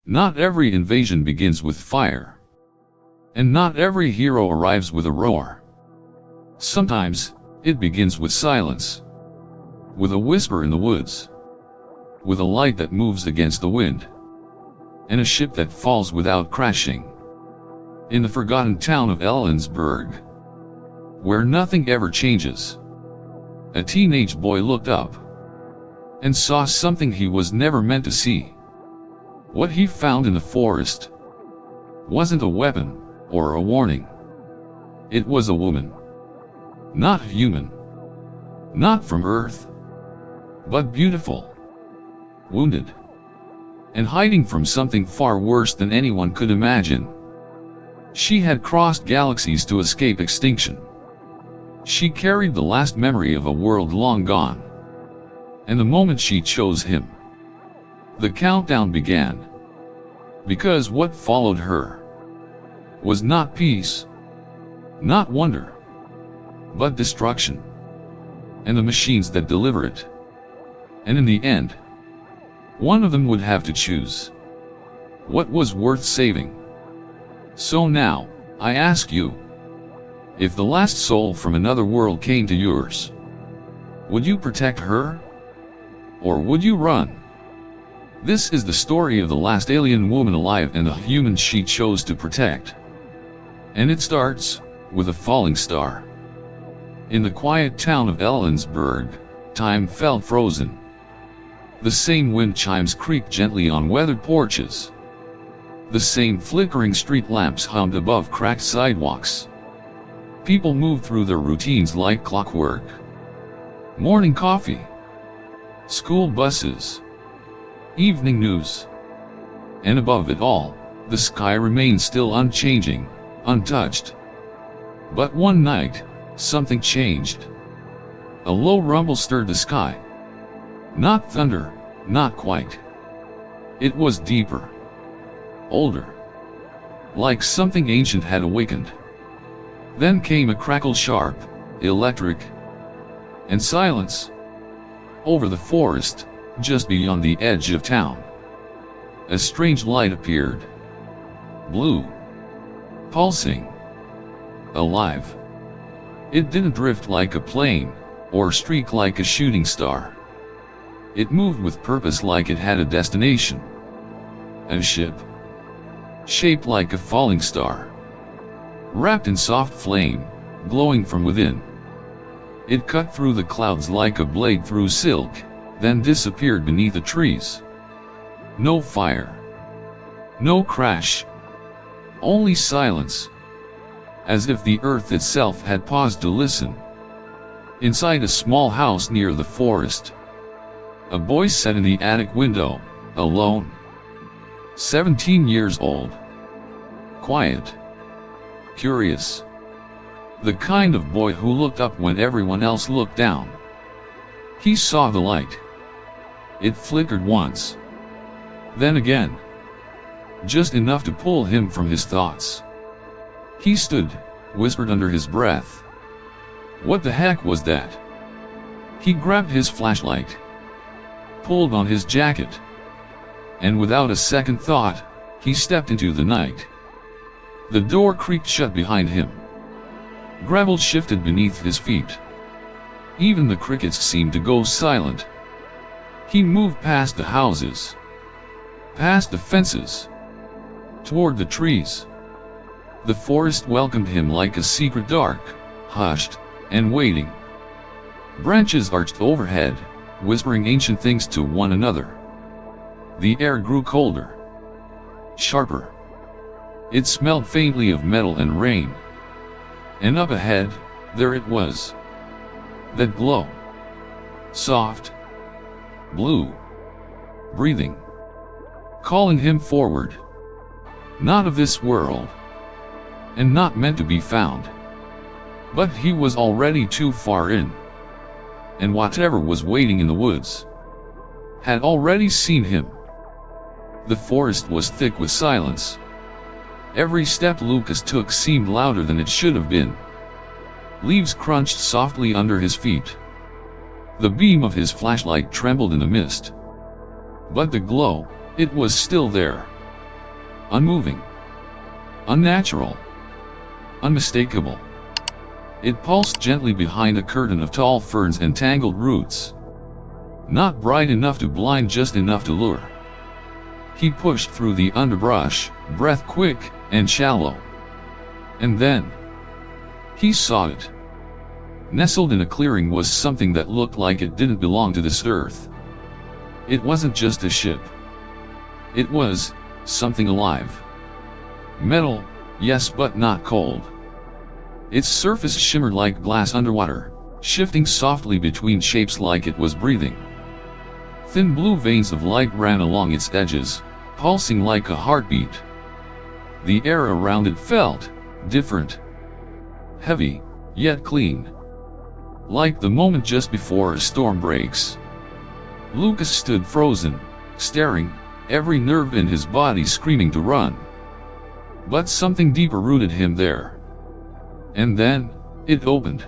Not every invasion begins with fire. And not every hero arrives with a roar. Sometimes, it begins with silence. With a whisper in the woods. With a light that moves against the wind. And a ship that falls without crashing. In the forgotten town of Ellensburg, where nothing ever changes, a teenage boy looked up and saw something he was never meant to see. What he found in the forest wasn't a weapon or a warning. It was a woman. Not human. Not from Earth. But beautiful. Wounded. And hiding from something far worse than anyone could imagine. She had crossed galaxies to escape extinction. She carried the last memory of a world long gone. And the moment she chose him, the countdown began. Because what followed her was not peace, not wonder, but destruction, and the machines that deliver it. And in the end, one of them would have to choose what was worth saving. So now, I ask you, if the last soul from another world came to yours, would you protect her? Or would you run? This is the story of the last alien woman alive and the human she chose to protect. And it starts with a falling star. In the quiet town of Ellensburg, time felt frozen. The same wind chimes creaked gently on weathered porches. The same flickering street lamps hummed above cracked sidewalks. People moved through their routines like clockwork. Morning coffee. School buses. Evening news. And above it all, the sky remained still unchanging, untouched. But one night, something changed. A low rumble stirred the sky. Not thunder, not quite. It was deeper. Older. Like something ancient had awakened. Then came a crackle, sharp, electric, and silence. Over the forest, just beyond the edge of town, a strange light appeared. Blue. Pulsing. Alive. It didn't drift like a plane, or streak like a shooting star. It moved with purpose like it had a destination. A ship. Shaped like a falling star. Wrapped in soft flame, glowing from within. It cut through the clouds like a blade through silk, then disappeared beneath the trees. No fire. No crash. Only silence. As if the earth itself had paused to listen. Inside a small house near the forest, a boy sat in the attic window, alone. 17 years old. Quiet. Curious. The kind of boy who looked up when everyone else looked down. He saw the light. It flickered once. Then again. Just enough to pull him from his thoughts. He stood, whispered under his breath. What the heck was that? He grabbed his flashlight. Pulled on his jacket. And without a second thought, he stepped into the night. The door creaked shut behind him. Gravel shifted beneath his feet. Even the crickets seemed to go silent. He moved past the houses. Past the fences. Toward the trees. The forest welcomed him like a secret, dark, hushed, and waiting. Branches arched overhead, whispering ancient things to one another. The air grew colder. Sharper. It smelled faintly of metal and rain. And up ahead, there it was. That glow. Soft. Blue. Breathing. Calling him forward. Not of this world. And not meant to be found. But he was already too far in. And whatever was waiting in the woods had already seen him. The forest was thick with silence. Every step Lucas took seemed louder than it should have been. Leaves crunched softly under his feet. The beam of his flashlight trembled in the mist. But the glow, it was still there. unmoving, unnatural, unmistakable. It pulsed gently behind a curtain of tall ferns and tangled roots. Not bright enough to blind, just enough to lure. He pushed through the underbrush, breath quick and shallow. And then he saw it. Nestled in a clearing was something that looked like it didn't belong to this earth. It wasn't just a ship. It was something alive. Metal, yes, but not cold. Its surface shimmered like glass underwater, shifting softly between shapes like it was breathing. Thin blue veins of light ran along its edges, pulsing like a heartbeat. The air around it felt different. Heavy, yet clean. Like the moment just before a storm breaks. Lucas stood frozen, staring, every nerve in his body screaming to run. But something deeper rooted him there. And then, it opened.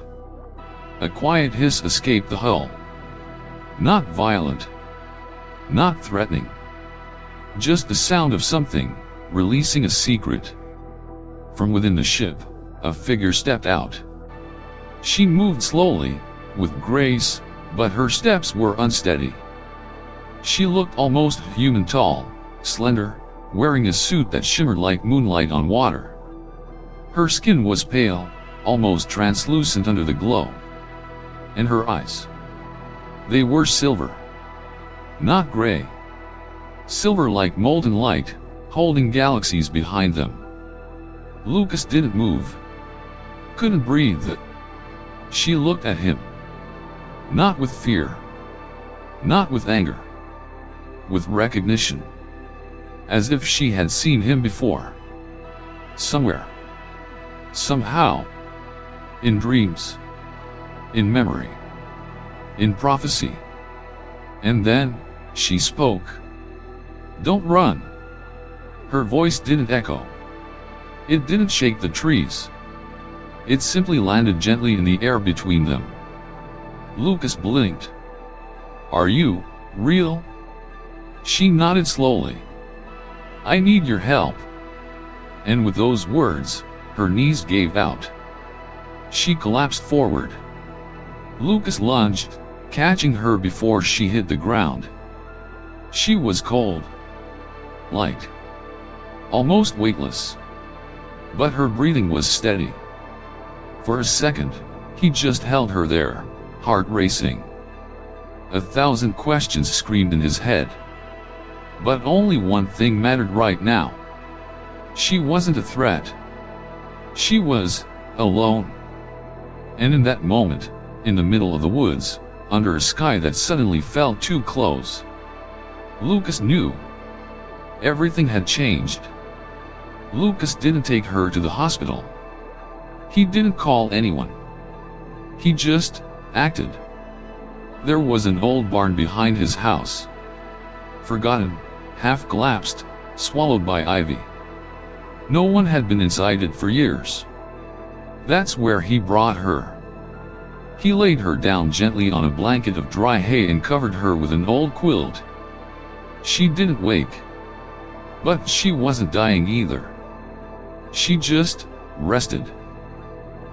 A quiet hiss escaped the hull. Not violent. Not threatening. Just the sound of something, releasing a secret. From within the ship, a figure stepped out. She moved slowly, with grace, but her steps were unsteady. She looked almost human, tall, slender, wearing a suit that shimmered like moonlight on water. Her skin was pale, almost translucent under the glow. And her eyes, they were silver. Not gray. Silver like molten light, holding galaxies behind them. Lucas didn't move. Couldn't breathe. She looked at him. Not with fear. Not with anger. With recognition. As if she had seen him before. Somewhere. Somehow. In dreams. In memory. In prophecy. And then, she spoke. Don't run. Her voice didn't echo. It didn't shake the trees. It simply landed gently in the air between them. Lucas blinked. Are you real? She nodded slowly. I need your help. And with those words, her knees gave out. She collapsed forward. Lucas lunged, catching her before she hit the ground. She was cold. Light. Almost weightless. But her breathing was steady. For a second, he just held her there, heart racing. 1,000 questions screamed in his head. But only one thing mattered right now. She wasn't a threat. She was alone. And in that moment, in the middle of the woods, under a sky that suddenly felt too close, Lucas knew. Everything had changed. Lucas didn't take her to the hospital. He didn't call anyone. He just acted. There was an old barn behind his house. Forgotten, half collapsed, swallowed by ivy. No one had been inside it for years. That's where he brought her. He laid her down gently on a blanket of dry hay and covered her with an old quilt. She didn't wake. But she wasn't dying either. She just rested.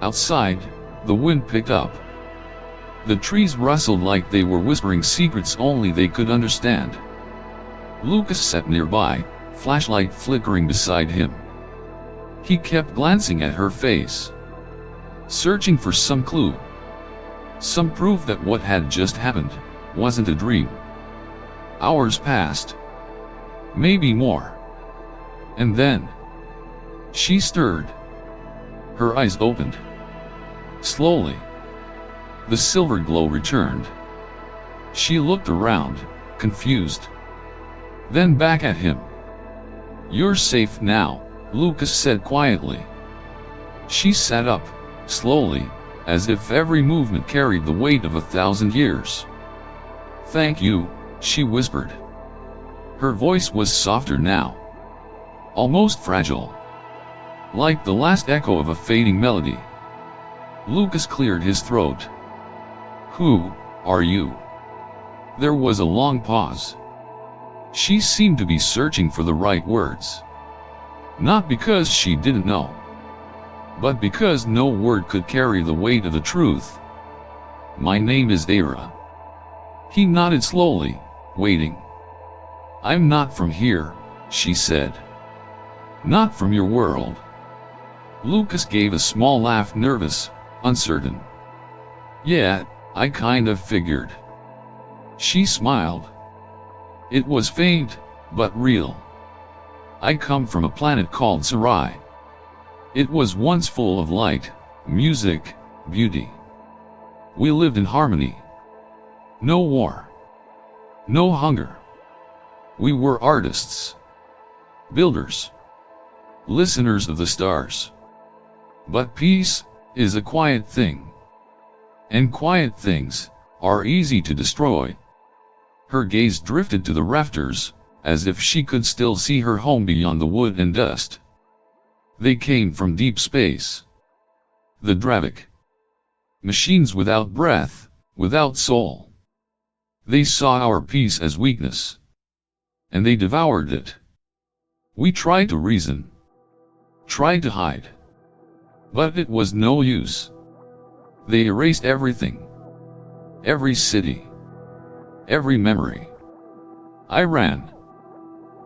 Outside, the wind picked up. The trees rustled like they were whispering secrets only they could understand. Lucas sat nearby, flashlight flickering beside him. He kept glancing at her face, searching for some clue. Some proof that what had just happened wasn't a dream. Hours passed. Maybe more. And then she stirred. Her eyes opened. Slowly. The silver glow returned. She looked around, confused. Then back at him. You're safe now, Lucas said quietly. She sat up, slowly, as if every movement carried the weight of 1,000 years. Thank you, she whispered. Her voice was softer now. Almost fragile. Like the last echo of a fading melody. Lucas cleared his throat. Who are you? There was a long pause. She seemed to be searching for the right words. Not because she didn't know, but because no word could carry the weight of the truth. My name is Era. He nodded slowly, waiting. I'm not from here, she said. Not from your world. Lucas gave a small laugh, nervous, uncertain. Yeah, I kind of figured. She smiled. It was faint, but real. I come from a planet called Sarai. It was once full of light, music, beauty. We lived in harmony. No war. No hunger. We were artists. Builders. Listeners of the stars. But peace is a quiet thing. And quiet things are easy to destroy. Her gaze drifted to the rafters, as if she could still see her home beyond the wood and dust. They came from deep space. The Dravik. Machines without breath, without soul. They saw our peace as weakness. And they devoured it. We tried to reason. Tried to hide. But it was no use. They erased everything. Every city. Every memory. I ran.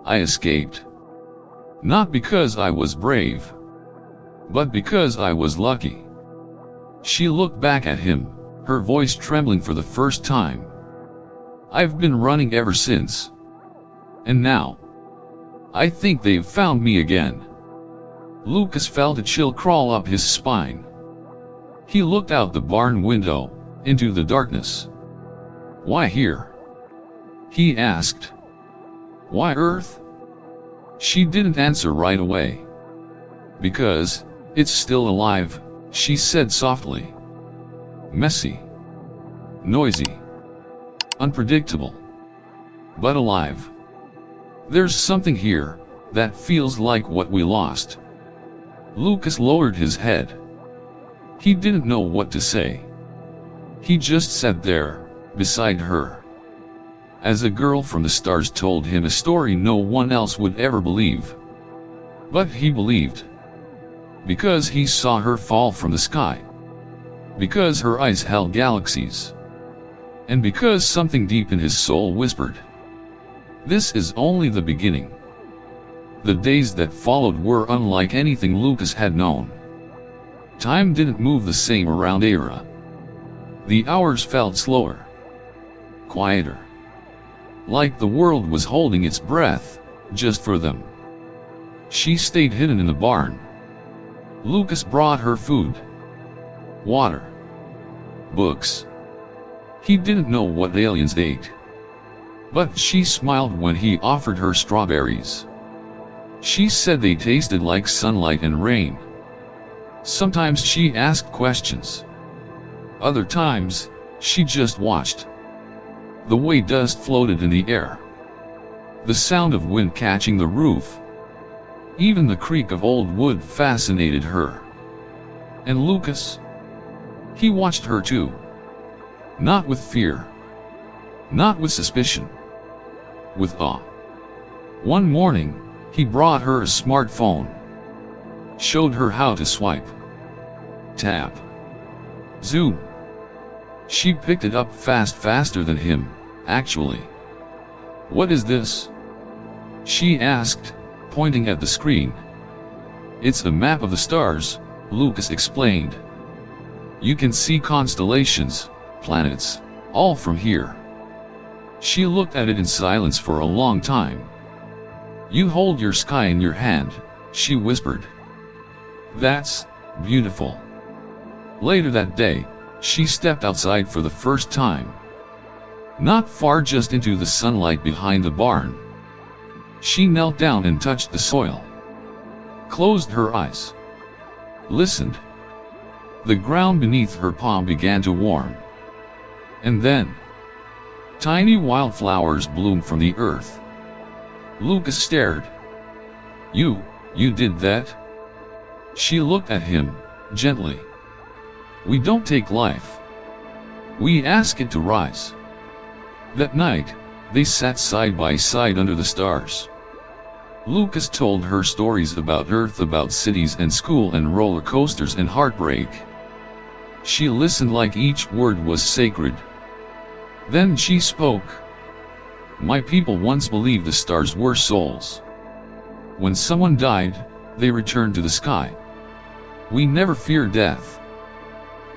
I escaped. Not because I was brave, but because I was lucky. She looked back at him, her voice trembling for the first time. I've been running ever since. And now, I think they've found me again. Lucas felt a chill crawl up his spine. He looked out the barn window, into the darkness. Why here? He asked. Why Earth? She didn't answer right away. Because it's still alive, she said softly. Messy. Noisy. Unpredictable. But alive. There's something here that feels like what we lost. Lucas lowered his head. He didn't know what to say. He just sat there, beside her. As a girl from the stars told him a story no one else would ever believe. But he believed. Because he saw her fall from the sky. Because her eyes held galaxies. And because something deep in his soul whispered. This is only the beginning. The days that followed were unlike anything Lucas had known. Time didn't move the same around Era. The hours felt slower. Quieter. Like the world was holding its breath, just for them. She stayed hidden in the barn. Lucas brought her food. Water. Books. He didn't know what aliens ate. But she smiled when he offered her strawberries. She said they tasted like sunlight and rain. Sometimes she asked questions. Other times, she just watched. The way dust floated in the air. The sound of wind catching the roof. Even the creak of old wood fascinated her. And Lucas? He watched her too. Not with fear. Not with suspicion. With awe. One morning, he brought her a smartphone. Showed her how to swipe. Tap. Zoom. She picked it up faster than him, actually. What is this? She asked, pointing at the screen. It's a map of the stars, Lucas explained. You can see constellations, planets, all from here. She looked at it in silence for a long time. You hold your sky in your hand, she whispered. That's beautiful. Later that day, she stepped outside for the first time. Not far, just into the sunlight behind the barn. She knelt down and touched the soil. Closed her eyes. Listened. The ground beneath her palm began to warm. And then, tiny wildflowers bloomed from the earth. Lucas stared. You did that? She looked at him, gently. We don't take life. We ask it to rise. That night, they sat side by side under the stars. Lucas told her stories about Earth, about cities and school and roller coasters and heartbreak. She listened like each word was sacred. Then she spoke. My people once believed the stars were souls. When someone died, they returned to the sky. We never feared death.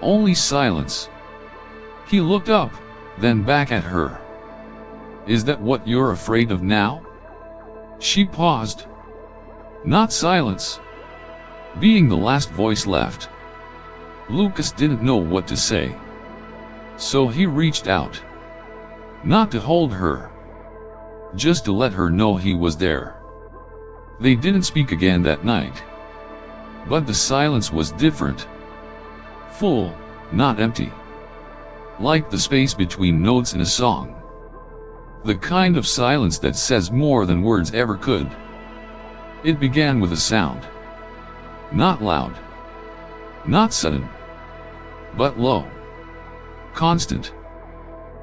Only silence. He looked up, then back at her. Is that what you're afraid of now? She paused. Not silence. Being the last voice left. Lucas didn't know what to say. So he reached out. Not to hold her. Just to let her know he was there. They didn't speak again that night. But the silence was different. Full, not empty. Like the space between notes in a song. The kind of silence that says more than words ever could. It began with a sound. Not loud. Not sudden. But low. Constant.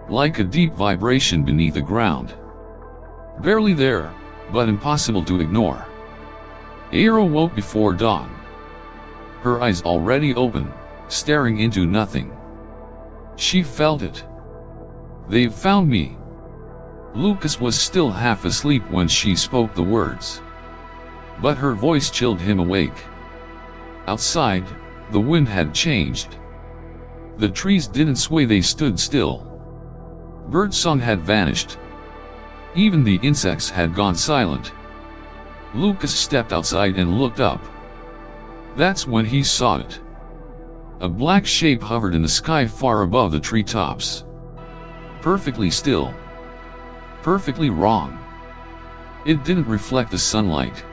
Like a deep vibration beneath the ground. Barely there, but impossible to ignore. Aero woke before dawn. Her eyes already open, staring into nothing. She felt it. They've found me. Lucas was still half asleep when she spoke the words. But her voice chilled him awake. Outside, the wind had changed. The trees didn't sway, they stood still. Birdsong had vanished. Even the insects had gone silent. Lucas stepped outside and looked up. That's when he saw it. A black shape hovered in the sky far above the treetops. Perfectly still. Perfectly wrong. It didn't reflect the sunlight.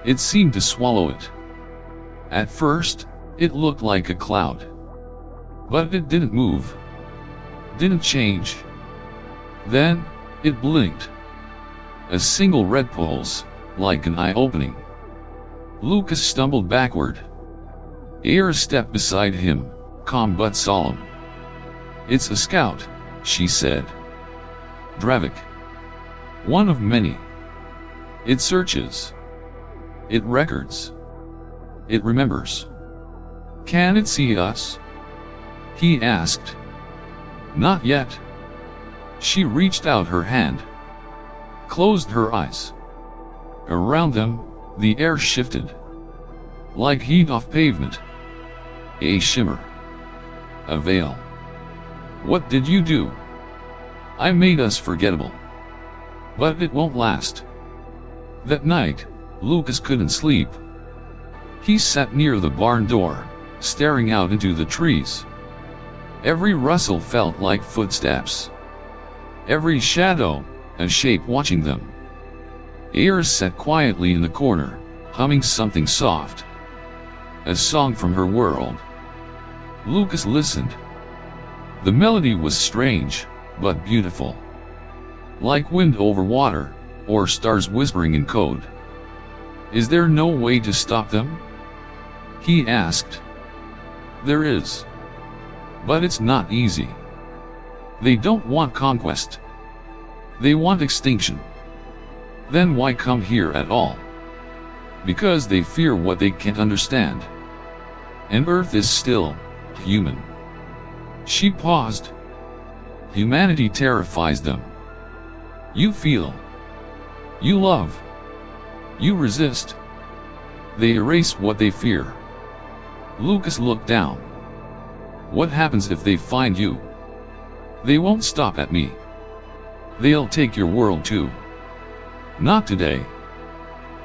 It seemed to swallow it. At first, it looked like a cloud. But it didn't move. Didn't change. Then, it blinked. A single red pulse, like an eye opening. Lucas stumbled backward. Air stepped beside him, calm but solemn. It's a scout, she said. Dravik. One of many. It searches. It records. It remembers. Can it see us? He asked. Not yet. She reached out her hand. Closed her eyes. Around them, the air shifted. Like heat off pavement. A shimmer. A veil. What did you do? I made us forgettable. But it won't last. That night, Lucas couldn't sleep. He sat near the barn door, staring out into the trees. Every rustle felt like footsteps. Every shadow, a shape watching them. Ayers sat quietly in the corner, humming something soft. A song from her world. Lucas listened. The melody was strange, but beautiful. Like wind over water, or stars whispering in code. Is there no way to stop them? He asked. There is. But it's not easy. They don't want conquest. They want extinction. Then why come here at all? Because they fear what they can't understand. And Earth is still human. She paused. Humanity terrifies them. You feel. You love. You resist. They erase what they fear. Lucas looked down. What happens if they find you? They won't stop at me. They'll take your world too. Not today.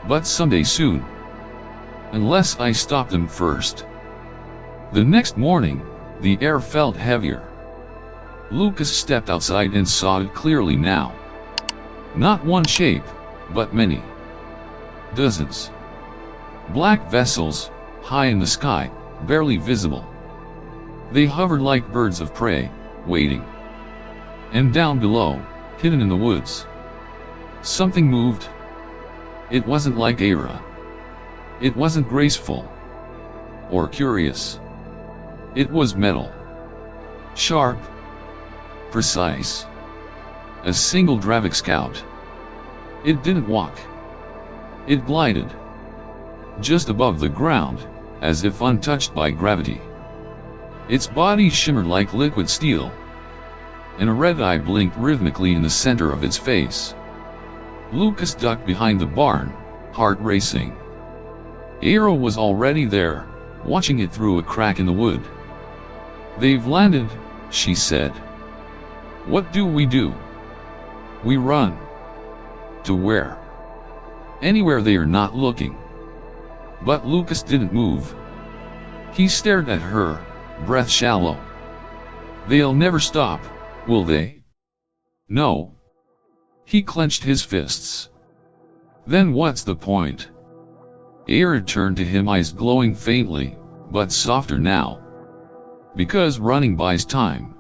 But someday soon. Unless I stop them first. The next morning, the air felt heavier. Lucas stepped outside and saw it clearly now. Not one shape, but many. Dozens. Black vessels, high in the sky, barely visible. They hovered like birds of prey, waiting. And down below, hidden in the woods, something moved. It wasn't like Era. It wasn't graceful. Or curious. It was metal. Sharp. Precise. A single Dravik scout. It didn't walk. It glided just above the ground, as if untouched by gravity. Its body shimmered like liquid steel, and a red eye blinked rhythmically in the center of its face. Lucas ducked behind the barn, heart racing. Aero was already there, watching it through a crack in the wood. "They've landed," she said. "What do? We run." "To where?" "Anywhere they are not looking." But Lucas didn't move. He stared at her, breath shallow. "They'll never stop, will they?" "No." He clenched his fists. "Then what's the point?" Air turned to him, eyes glowing faintly, but softer now. "Because running buys time.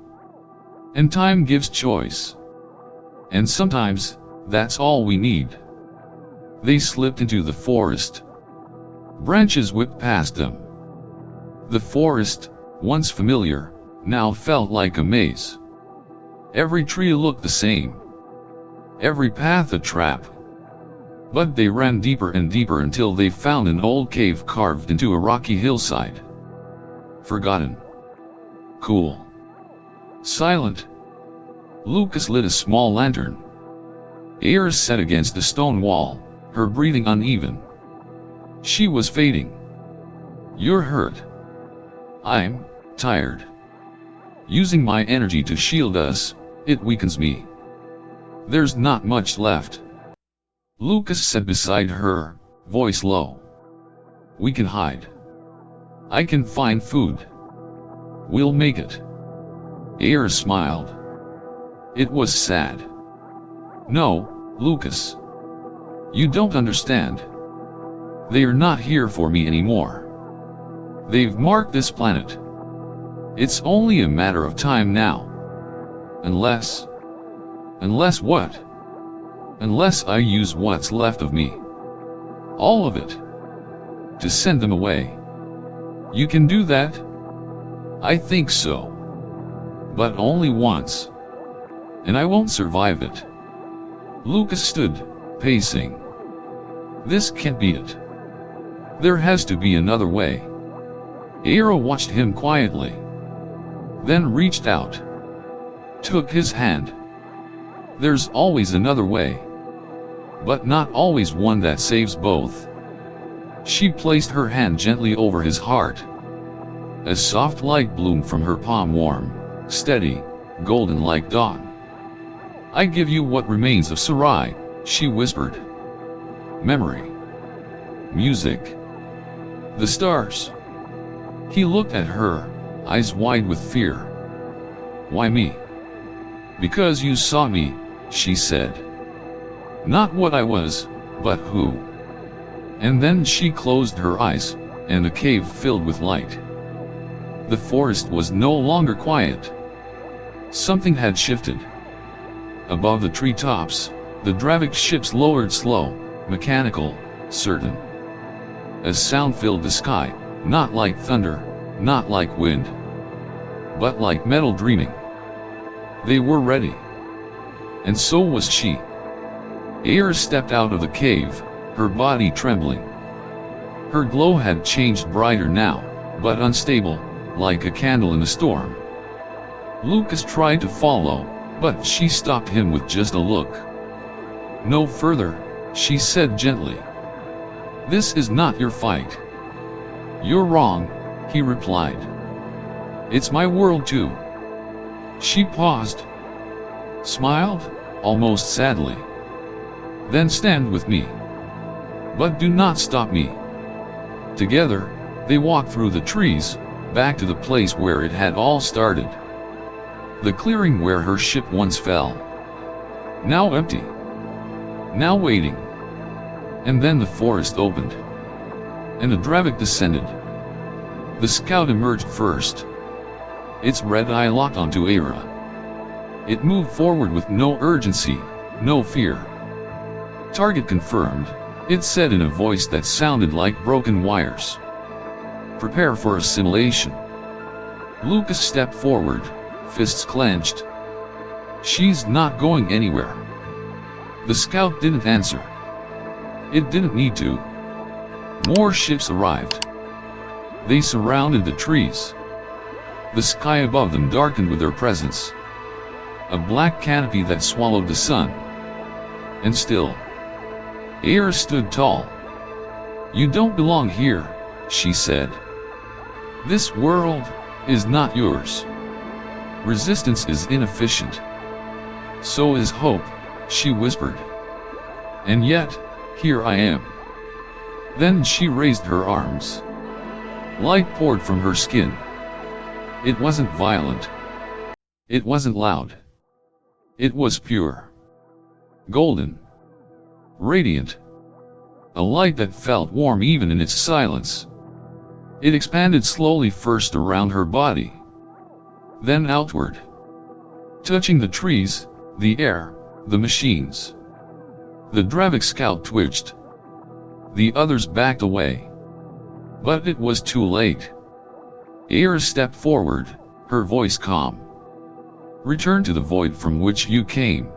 And time gives choice. And sometimes, that's all we need." They slipped into the forest. Branches whipped past them. The forest, once familiar, now felt like a maze. Every tree looked the same. Every path a trap. But they ran deeper and deeper until they found an old cave carved into a rocky hillside. Forgotten. Cool. Silent. Lucas lit a small lantern. Iris sat against the stone wall, her breathing uneven. She was fading. "You're hurt." "I'm tired. Using my energy to shield us, it weakens me. There's not much left." Lucas sat beside her, voice low. "We can hide. I can find food. We'll make it." Iris smiled. It was sad. "No, Lucas. You don't understand. They are not here for me anymore. They've marked this planet. It's only a matter of time now. Unless what? Unless I use what's left of me. All of it. To send them away. You can do that?" "I think so. But only once. And I won't survive it." Lucas stood, pacing. "This can't be it. There has to be another way." Aero watched him quietly. Then reached out. Took his hand. "There's always another way. But not always one that saves both." She placed her hand gently over his heart. A soft light bloomed from her palm, warm, steady, golden like dawn. "I give you what remains of Sarai," she whispered. "Memory. Music. The stars." He looked at her, eyes wide with fear. "Why me?" "Because you saw me," she said. "Not what I was, but who." And then she closed her eyes, and the cave filled with light. The forest was no longer quiet. Something had shifted. Above the treetops, the Dravik ships lowered slow, mechanical, certain. A sound filled the sky, not like thunder, not like wind, but like metal dreaming. They were ready. And so was she. Air stepped out of the cave, her body trembling. Her glow had changed brighter now, but unstable, like a candle in a storm. Lucas tried to follow, but she stopped him with just a look. "No further," she said gently. "This is not your fight." "You're wrong," he replied. "It's my world too." She paused. Smiled, almost sadly. "Then stand with me. But do not stop me." Together, they walked through the trees, back to the place where it had all started. The clearing where her ship once fell. Now empty. Now waiting. And then the forest opened. And the Dravik descended. The scout emerged first. Its red eye locked onto Aira. It moved forward with no urgency, no fear. "Target confirmed," it said in a voice that sounded like broken wires. "Prepare for assimilation." Lucas stepped forward, fists clenched. "She's not going anywhere." The scout didn't answer. It didn't need to. More ships arrived. They surrounded the trees. The sky above them darkened with their presence. A black canopy that swallowed the sun. And still, Aira stood tall. "You don't belong here," she said. "This world is not yours. Resistance is inefficient. So is hope," she whispered. "And yet, here I am." Then she raised her arms. Light poured from her skin. It wasn't violent. It wasn't loud. It was pure. Golden. Radiant. A light that felt warm even in its silence. It expanded slowly, first around her body, then outward, touching the trees, the air, the machines. The Dravik scout twitched. The others backed away. But it was too late. Aira stepped forward, her voice calm. "Return to the void from which you came.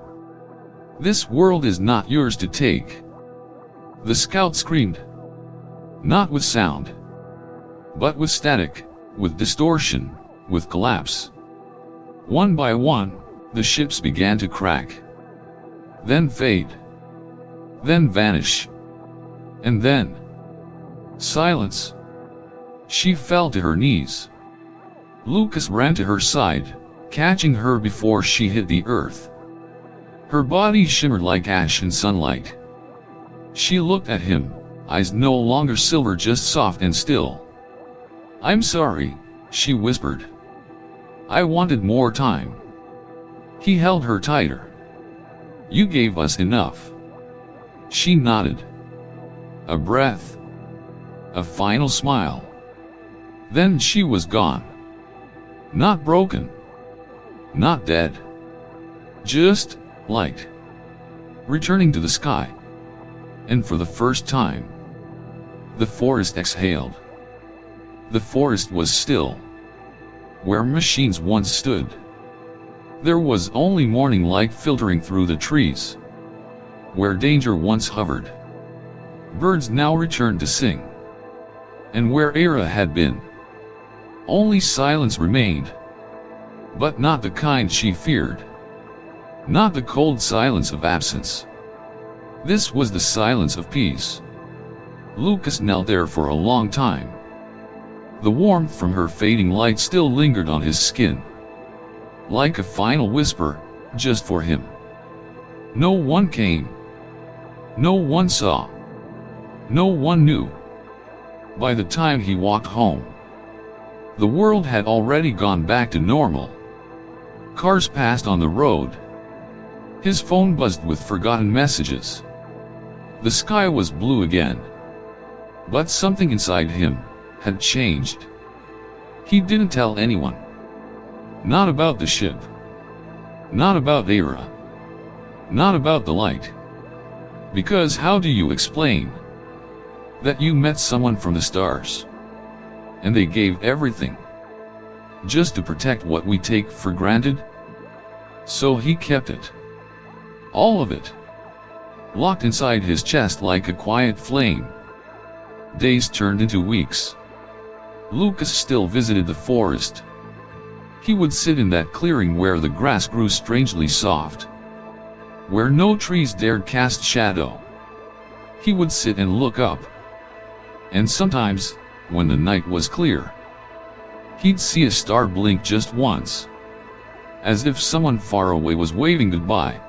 This world is not yours to take." The scout screamed. Not with sound, but with static, with distortion, with collapse. One by one, the ships began to crack. Then fade. Then vanish. And then silence. She fell to her knees. Lucas ran to her side, catching her before she hit the earth. Her body shimmered like ash in sunlight. She looked at him, eyes no longer silver, just soft and still. "I'm sorry," she whispered. "I wanted more time." He held her tighter. "You gave us enough." She nodded. A breath. A final smile. Then she was gone. Not broken. Not dead. Just light. Returning to the sky. And for the first time, the forest exhaled. The forest was still. Where machines once stood, there was only morning light filtering through the trees. Where danger once hovered, birds now returned to sing. And where Aira had been, only silence remained. But not the kind she feared. Not the cold silence of absence. This was the silence of peace. Lucas knelt there for a long time. The warmth from her fading light still lingered on his skin. Like a final whisper, just for him. No one came. No one saw. No one knew. By the time he walked home, the world had already gone back to normal. Cars passed on the road. His phone buzzed with forgotten messages. The sky was blue again. But something inside him had changed. He didn't tell anyone. Not about the ship. Not about Aira. Not about the light. Because how do you explain that you met someone from the stars, and they gave everything, just to protect what we take for granted? So he kept it. All of it. Locked inside his chest like a quiet flame. Days turned into weeks. Lucas still visited the forest. He would sit in that clearing where the grass grew strangely soft, where no trees dared cast shadow. He would sit and look up. And sometimes, when the night was clear, he'd see a star blink just once, as if someone far away was waving goodbye.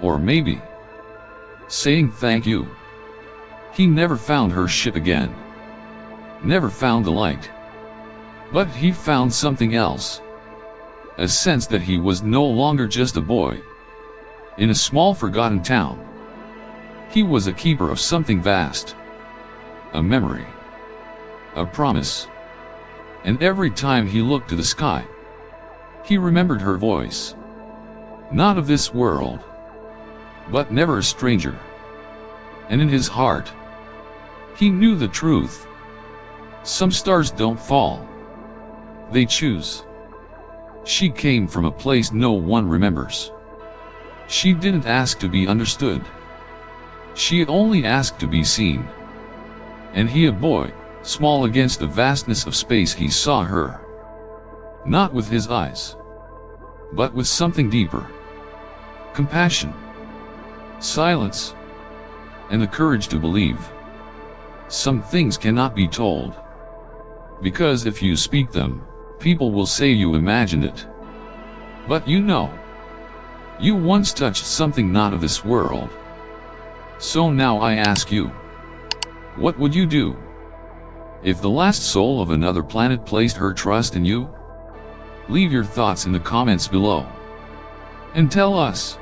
Or maybe saying thank you. He never found her ship again. Never found the light. But he found something else. A sense that he was no longer just a boy in a small forgotten town. He was a keeper of something vast. A memory. A promise. And every time he looked to the sky, he remembered her voice. Not of this world, but never a stranger. And in his heart, he knew the truth. Some stars don't fall. They choose. She came from a place no one remembers. She didn't ask to be understood. She only asked to be seen. And he, a boy, small against the vastness of space, he saw her. Not with his eyes, but with something deeper. Compassion, silence, and the courage to believe. Some things cannot be told, because if you speak them, people will say you imagine it. But you know, you once touched something not of this world. So now I ask you, what would you do if the last soul of another planet placed her trust in you? Leave your thoughts in the comments below. And tell us,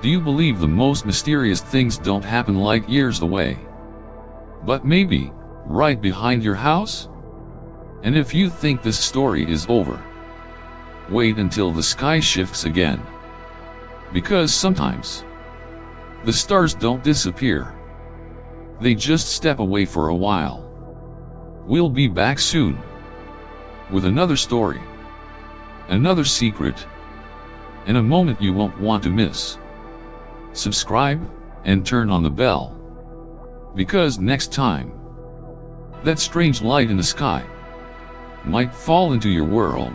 do you believe the most mysterious things don't happen light years away, but maybe right behind your house? And if you think this story is over, wait until the sky shifts again. Because sometimes the stars don't disappear, they just step away for a while. We'll be back soon with another story, another secret, and a moment you won't want to miss. Subscribe and turn on the bell, because next time, that strange light in the sky might fall into your world.